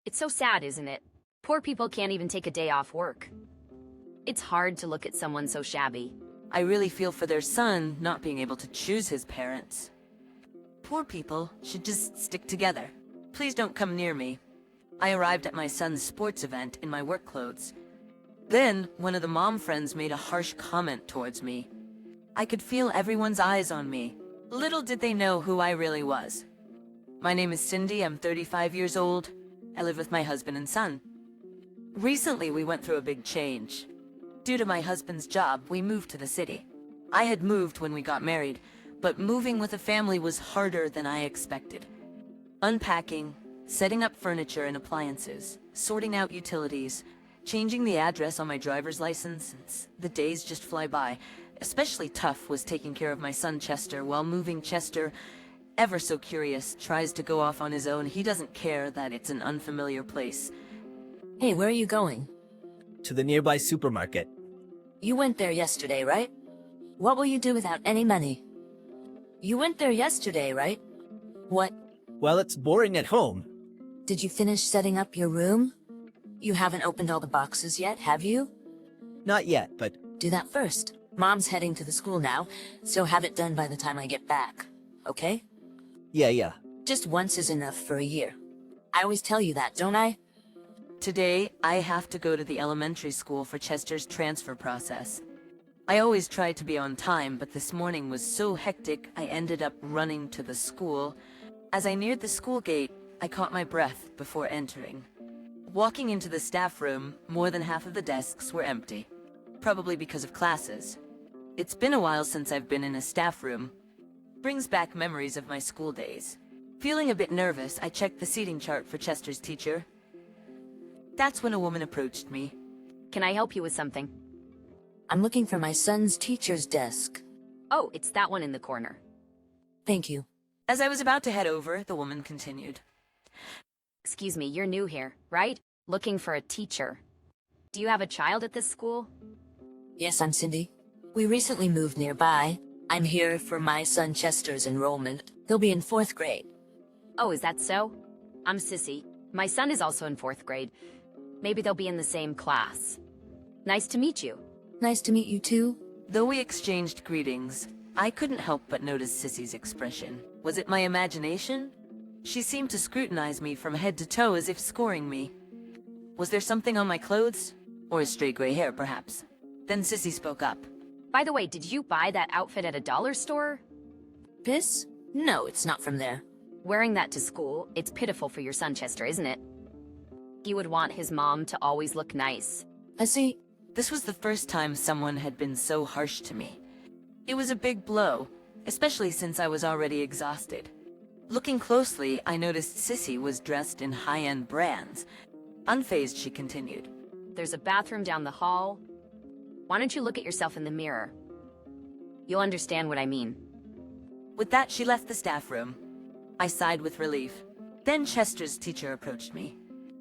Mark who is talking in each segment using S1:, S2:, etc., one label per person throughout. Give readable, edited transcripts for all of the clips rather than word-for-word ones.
S1: It's so sad, isn't it? Poor people can't even take a day off work. It's hard to look at someone so shabby.
S2: I really feel for their son not being able to choose his parents. Poor people should just stick together. Please don't come near me. I arrived at my son's sports event in my work clothes. Then, one of the mom friends made a harsh comment towards me. I could feel everyone's eyes on me. Little did they know who I really was. My name is Cindy, I'm 35 years old. I live with my husband and son. Recently, we went through a big change. Due to my husband's job, we moved to the city. I had moved when we got married, but moving with a family was harder than I expected. Unpacking, setting up furniture and appliances, sorting out utilities, changing the address on my driver's license, since the days just fly by. Especially tough was taking care of my son Chester while moving. Chester, ever so curious, tries to go off on his own. He doesn't care that it's an unfamiliar place.
S3: Hey, where are you going?
S4: To the nearby supermarket.
S3: You went there yesterday, right? What will you do without any money? You went there yesterday, right? What?
S4: Well, it's boring at home.
S3: Did you finish setting up your room? You haven't opened all the boxes yet, have you?
S4: Not yet, but
S3: Do that first. Mom's heading to the school now, so have it done by the time I get back. Okay?
S4: yeah.
S3: Just once is enough for a year. I always tell you that, don't I?
S2: Today, I have to go to the elementary school for Chester's transfer process. I always try to be on time, but this morning was so hectic I ended up running to the school. As I neared the school gate, I caught my breath before entering. Walking into the staff room, more than half of the desks were empty. Probably because of classes. It's been a while since I've been in a staff room. Brings back memories of my school days. Feeling a bit nervous, I checked the seating chart for Chester's teacher. That's when a woman approached me.
S1: Can I help you with something?
S3: I'm looking for my son's teacher's desk.
S1: Oh, it's that one in the corner.
S3: Thank you.
S2: As I was about to head over, the woman continued.
S1: Excuse me, you're new here, right? Looking for a teacher. Do you have a child at this school?
S3: Yes, I'm Cindy. We recently moved nearby. I'm here for my son Chester's enrollment. He'll be in 4th grade.
S1: Oh, is that so? I'm Sissy. My son is also in 4th grade. Maybe they'll be in the same class. Nice to meet you.
S3: Nice to meet you too.
S2: Though we exchanged greetings, I couldn't help but notice Sissy's expression. Was it my imagination? She seemed to scrutinize me from head to toe as if scoring me. Was there something on my clothes? Or stray gray hair, perhaps? Then Sissy spoke up.
S1: By the way, did you buy that outfit at a dollar store?
S3: This? No, it's not from there.
S1: Wearing that to school, it's pitiful for your son, Chester, isn't it? He would want his mom to always look nice.
S3: I see.
S2: This was the first time someone had been so harsh to me. It was a big blow, especially since I was already exhausted. Looking closely, I noticed Sissy was dressed in high-end brands. Unfazed, she continued.
S1: There's a bathroom down the hall. Why don't you look at yourself in the mirror? You'll understand what I mean.
S2: With that, she left the staff room. I sighed with relief. Then Chester's teacher approached me.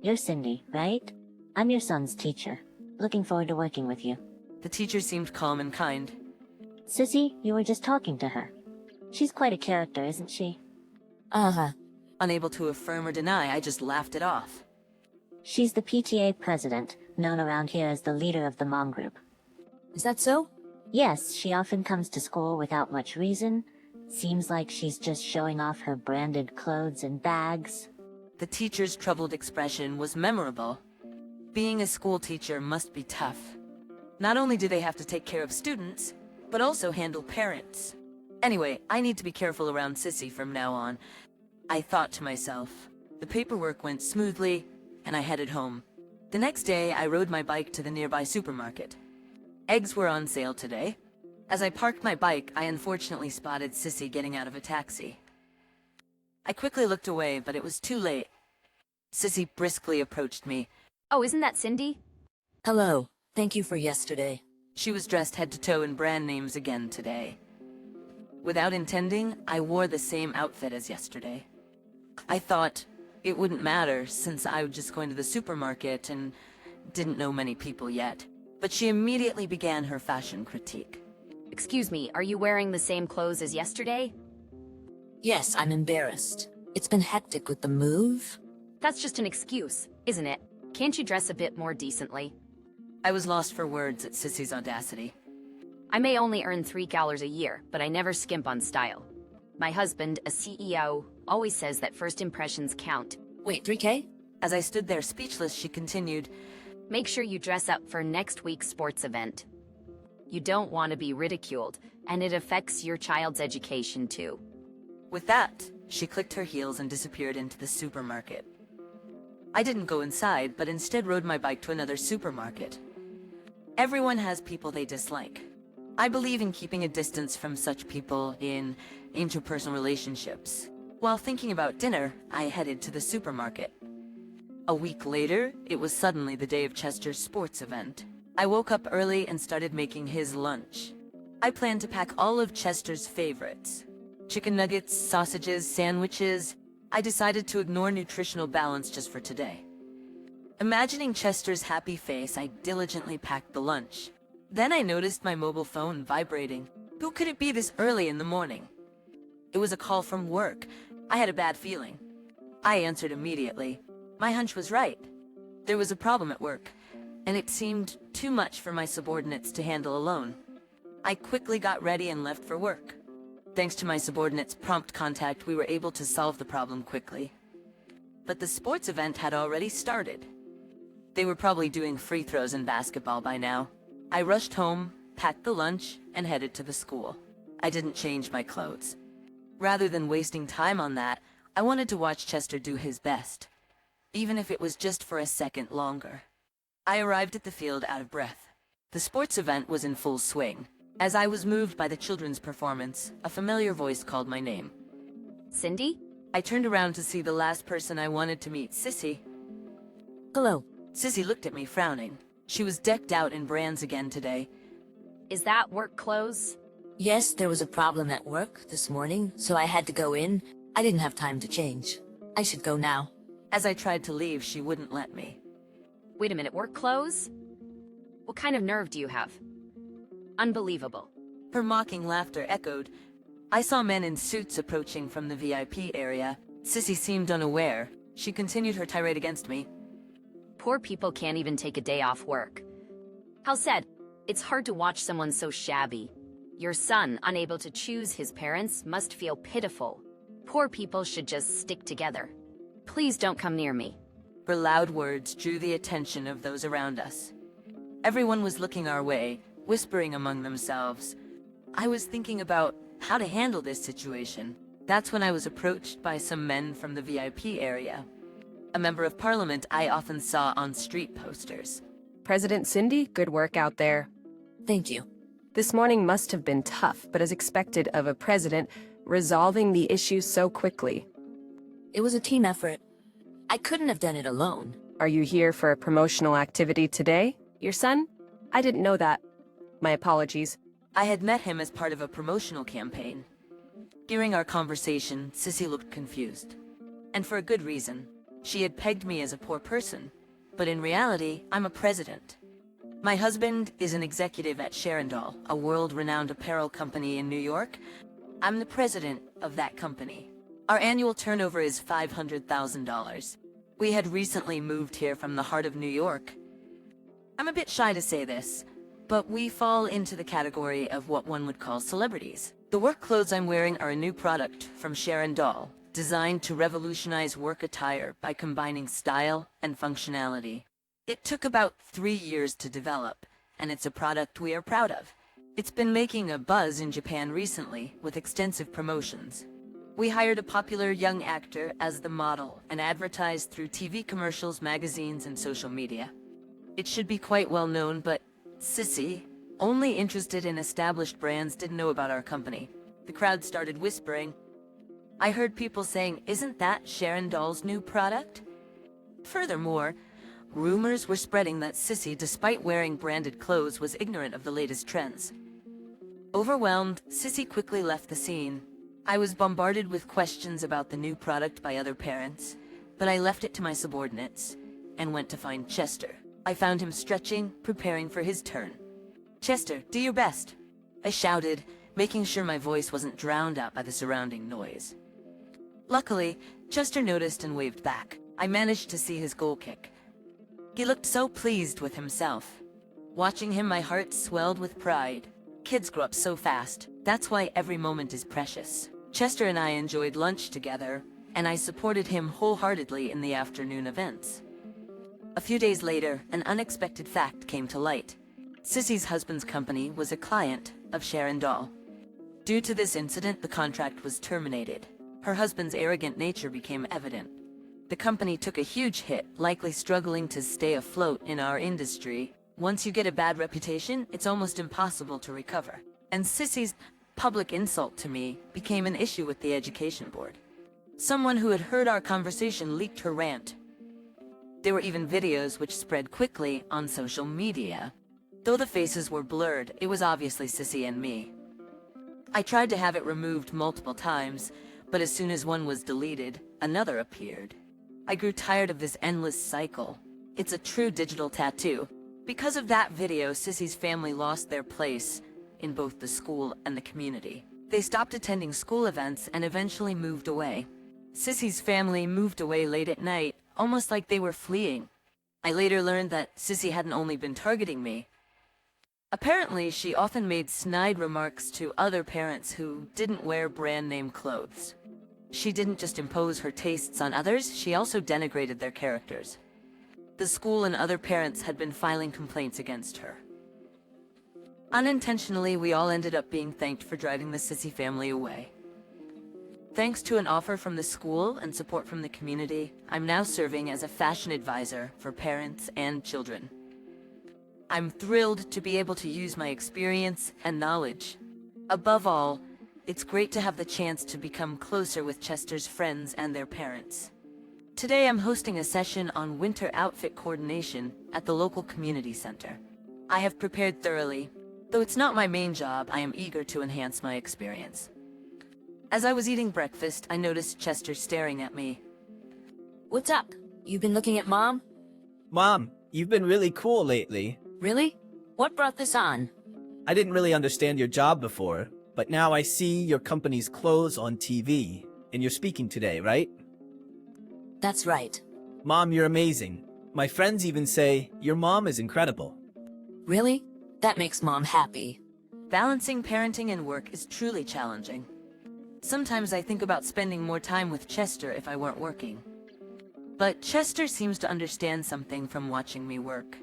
S5: You're Cindy, right? I'm your son's teacher. Looking forward to working with you.
S2: The teacher seemed calm and kind.
S5: Sissy, you were just talking to her. She's quite a character, isn't she?
S3: Uh-huh.
S2: Unable to affirm or deny, I just laughed it off.
S5: She's the PTA president, known around here as the leader of the mom group.
S3: Is that so?
S5: Yes, she often comes to school without much reason. Seems like she's just showing off her branded clothes and bags.
S2: The teacher's troubled expression was memorable. Being a school teacher must be tough. Not only do they have to take care of students, but also handle parents. Anyway, I need to be careful around Sissy from now on. I thought to myself. The paperwork went smoothly, and I headed home. The next day, I rode my bike to the nearby supermarket. Eggs were on sale today. As I parked my bike, I unfortunately spotted Sissy getting out of a taxi. I quickly looked away, but it was too late. Sissy briskly approached me.
S1: Oh, isn't that Cindy?
S3: Hello. Thank you for yesterday.
S2: She was dressed head to toe in brand names again today. Without intending, I wore the same outfit as yesterday. I thought it wouldn't matter since I was just going to the supermarket and didn't know many people yet. But she immediately began her fashion critique.
S1: Excuse me, are you wearing the same clothes as yesterday?
S3: Yes, I'm embarrassed. It's been hectic with the move.
S1: That's just an excuse, isn't it? Can't you dress a bit more decently?
S2: I was lost for words at Sissy's audacity.
S1: I may only earn $3 a year, but I never skimp on style. My husband, a CEO, always says that first impressions count.
S3: Wait, 3K?
S2: As I stood there speechless, she continued,
S1: Make sure you dress up for next week's sports event. You don't want to be ridiculed, and it affects your child's education too.
S2: With that, she clicked her heels and disappeared into the supermarket. I didn't go inside, but instead rode my bike to another supermarket. Everyone has people they dislike. I believe in keeping a distance from such people in interpersonal relationships. While thinking about dinner, I headed to the supermarket. A week later, it was suddenly the day of Chester's sports event. I woke up early and started making his lunch. I planned to pack all of Chester's favorites. Chicken nuggets, sausages, sandwiches. I decided to ignore nutritional balance just for today. Imagining Chester's happy face, I diligently packed the lunch. Then I noticed my mobile phone vibrating. Who could it be this early in the morning? It was a call from work. I had a bad feeling. I answered immediately. My hunch was right. There was a problem at work, and it seemed too much for my subordinates to handle alone. I quickly got ready and left for work. Thanks to my subordinates' prompt contact, we were able to solve the problem quickly. But the sports event had already started. They were probably doing free throws in basketball by now. I rushed home, packed the lunch, and headed to the school. I didn't change my clothes. Rather than wasting time on that, I wanted to watch Chester do his best, even if it was just for a second longer. I arrived at the field out of breath. The sports event was in full swing. As I was moved by the children's performance, a familiar voice called my name.
S1: Cindy?
S2: I turned around to see the last person I wanted to meet, Sissy.
S3: Hello.
S2: Sissy looked at me, frowning. She was decked out in brands again today.
S1: Is that work clothes?
S3: Yes, there was a problem at work this morning, so I had to go in. I didn't have time to change. I should go now.
S2: As I tried to leave, she wouldn't let me.
S1: Wait a minute, work clothes? What kind of nerve do you have? Unbelievable.
S2: Her mocking laughter echoed. I saw men in suits approaching from the VIP area. Sissy seemed unaware. She continued her tirade against me.
S1: Poor people can't even take a day off work. How sad. It's hard to watch someone so shabby. Your son, unable to choose his parents, must feel pitiful. Poor people should just stick together. Please don't come near me.
S2: Her loud words drew the attention of those around us. Everyone was looking our way, whispering among themselves. I was thinking about how to handle this situation. That's when I was approached by some men from the VIP area. A member of parliament I often saw on street posters.
S6: President Cindy, good work out there.
S3: Thank you.
S6: This morning must have been tough, but as expected of a president, resolving the issue so quickly.
S3: It was a team effort. I couldn't have done it alone.
S6: Are you here for a promotional activity today, your son? I didn't know that. My apologies.
S2: I had met him as part of a promotional campaign. During our conversation, Sissy looked confused. And for a good reason. She had pegged me as a poor person. But in reality, I'm a president. My husband is an executive at Sharondall, a world-renowned apparel company in New York. I'm the president of that company. Our annual turnover is $500,000. We had recently moved here from the heart of New York. I'm a bit shy to say this, but we fall into the category of what one would call celebrities. The work clothes I'm wearing are a new product from Sharondall, designed to revolutionize work attire by combining style and functionality. It took about 3 years to develop, and it's a product we are proud of. It's been making a buzz in Japan recently, with extensive promotions. We hired a popular young actor as the model and advertised through TV commercials, magazines, and social media. It should be quite well known, but Sissy, only interested in established brands, didn't know about our company. The crowd started whispering. I heard people saying, "Isn't that Sharondall's new product?" Furthermore, rumors were spreading that Sissy, despite wearing branded clothes, was ignorant of the latest trends. Overwhelmed, Sissy quickly left the scene. I was bombarded with questions about the new product by other parents, but I left it to my subordinates and went to find Chester. I found him stretching, preparing for his turn. "Chester, do your best," I shouted, making sure my voice wasn't drowned out by the surrounding noise. Luckily, Chester noticed and waved back. I managed to see his goal kick. He looked so pleased with himself. Watching him, my heart swelled with pride. Kids grow up so fast. That's why every moment is precious. Chester and I enjoyed lunch together, and I supported him wholeheartedly in the afternoon events. A few days later, an unexpected fact came to light. Sissy's husband's company was a client of Sharon Dahl. Due to this incident, the contract was terminated. Her husband's arrogant nature became evident. The company took a huge hit, likely struggling to stay afloat in our industry. Once you get a bad reputation, it's almost impossible to recover. And Sissy's public insult to me became an issue with the education board. Someone who had heard our conversation leaked her rant. There were even videos which spread quickly on social media. Though the faces were blurred, it was obviously Sissy and me. I tried to have it removed multiple times, but as soon as one was deleted, another appeared. I grew tired of this endless cycle. It's a true digital tattoo. Because of that video, Sissy's family lost their place in both the school and the community. They stopped attending school events and eventually moved away. Sissy's family moved away late at night, almost like they were fleeing. I later learned that Sissy hadn't only been targeting me. Apparently, she often made snide remarks to other parents who didn't wear brand name clothes. She didn't just impose her tastes on others, she also denigrated their characters. The school and other parents had been filing complaints against her. Unintentionally, we all ended up being thanked for driving the Sissy family away. Thanks to an offer from the school and support from the community, I'm now serving as a fashion advisor for parents and children. I'm thrilled to be able to use my experience and knowledge. Above all, it's great to have the chance to become closer with Chester's friends and their parents. Today I'm hosting a session on winter outfit coordination at the local community center. I have prepared thoroughly. Though it's not my main job, I am eager to enhance my experience. As I was eating breakfast, I noticed Chester staring at me.
S3: What's up? You been looking at Mom?
S4: Mom, you've been really cool lately.
S3: Really? What brought this on?
S4: I didn't really understand your job before, but now I see your company's clothes on TV, and you're speaking today, right?
S3: That's right.
S4: Mom, you're amazing. My friends even say your mom is incredible.
S3: Really? That makes Mom happy.
S2: Balancing parenting and work is truly challenging. Sometimes I think about spending more time with Chester if I weren't working. But Chester seems to understand something from watching me work.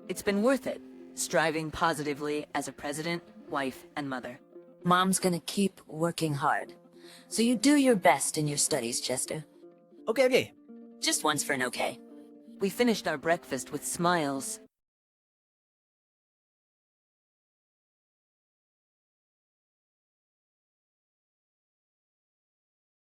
S2: It's been worth it, striving positively as a president, wife, and mother.
S3: Mom's gonna keep working hard. So you do your best in your studies, Chester.
S4: Okay.
S3: Just once for an okay.
S2: We finished our breakfast with smiles